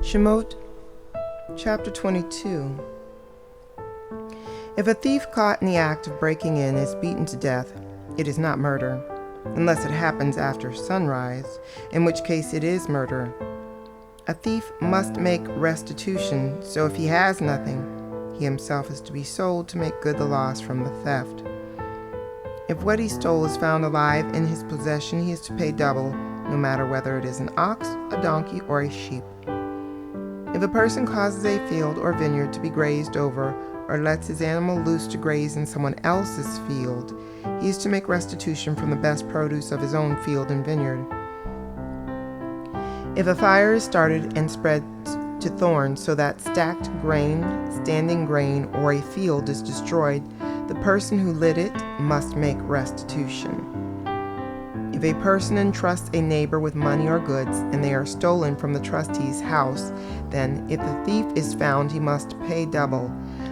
Chpt, chapter 22. If a thief caught in the act of breaking in is beaten to death, it is not murder, unless it happens after sunrise, in which case it is murder. A thief must make restitution, so if he has nothing, he himself is to be sold to make good the loss from the theft. If what he stole is found alive in his possession, he is to pay double, no matter whether it is an ox, a donkey, or a sheep. If a person causes a field or vineyard to be grazed over, or lets his animal loose to graze in someone else's field, he is to make restitution from the best produce of his own field and vineyard. If a fire is started and spreads to thorns so that stacked grain, standing grain, or a field is destroyed, the person who lit it must make restitution. If a person entrusts a neighbor with money or goods, and they are stolen from the trustee's house, then if the thief is found, he must pay double.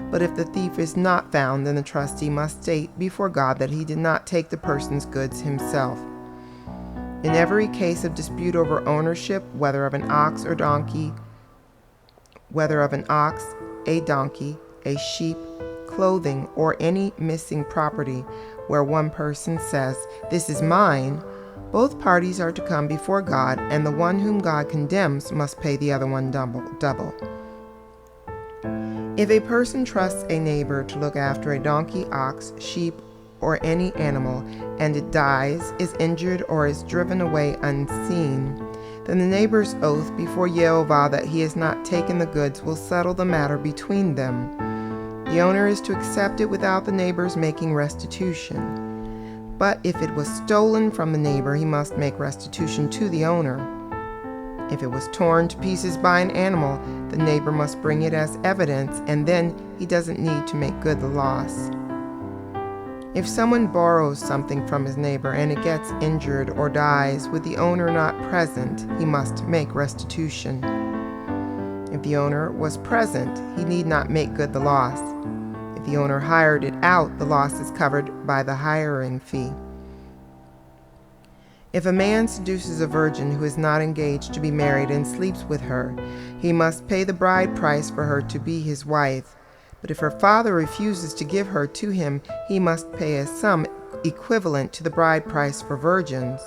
But if the thief is not found, then the trustee must state before God that he did not take the person's goods himself. In every case of dispute over ownership, whether of an ox or donkey, whether of an ox, a donkey, a sheep, clothing, or any missing property, where one person says, "This is mine," both parties are to come before God, and the one whom God condemns must pay the other one double. If a person trusts a neighbor to look after a donkey, ox, sheep, or any animal, and it dies, is injured, or is driven away unseen, then the neighbor's oath before Jehovah that he has not taken the goods will settle the matter between them. The owner is to accept it without the neighbor's making restitution. But if it was stolen from the neighbor, he must make restitution to the owner. If it was torn to pieces by an animal, the neighbor must bring it as evidence, and then he doesn't need to make good the loss. If someone borrows something from his neighbor and it gets injured or dies with the owner not present, he must make restitution. If the owner was present, he need not make good the loss. If the owner hired it out, the loss is covered by the hiring fee. If a man seduces a virgin who is not engaged to be married and sleeps with her, he must pay the bride price for her to be his wife. But if her father refuses to give her to him, he must pay a sum equivalent to the bride price for virgins.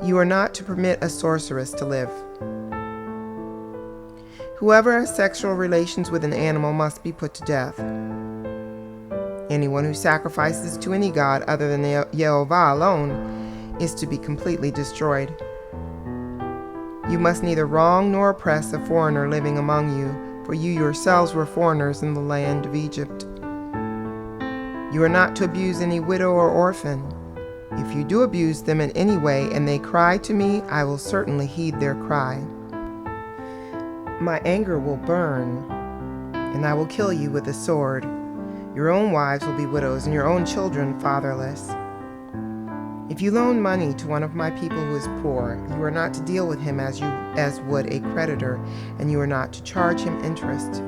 You are not to permit a sorceress to live. Whoever has sexual relations with an animal must be put to death. Anyone who sacrifices to any god other than Jehovah alone is to be completely destroyed. You must neither wrong nor oppress a foreigner living among you, for you yourselves were foreigners in the land of Egypt. You are not to abuse any widow or orphan. If you do abuse them in any way and they cry to me, I will certainly heed their cry. My anger will burn, and I will kill you with the sword. Your own wives will be widows, and your own children fatherless. If you loan money to one of my people who is poor, you are not to deal with him as would a creditor, and you are not to charge him interest.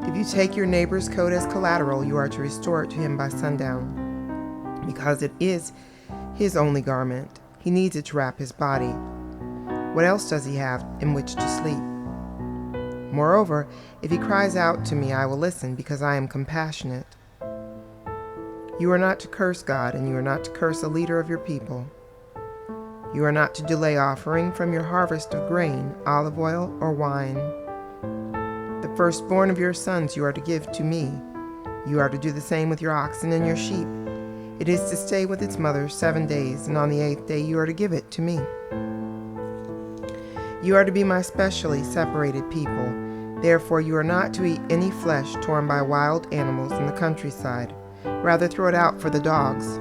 If you take your neighbor's coat as collateral, you are to restore it to him by sundown, because it is his only garment. He needs it to wrap his body. What else does he have in which to sleep? Moreover, if he cries out to me, I will listen, because I am compassionate. You are not to curse God, and you are not to curse a leader of your people. You are not to delay offering from your harvest of grain, olive oil, or wine. The firstborn of your sons you are to give to me. You are to do the same with your oxen and your sheep. It is to stay with its mother 7 days, and on the 8th day you are to give it to me. You are to be my specially separated people. Therefore you are not to eat any flesh torn by wild animals in the countryside. Rather throw it out for the dogs.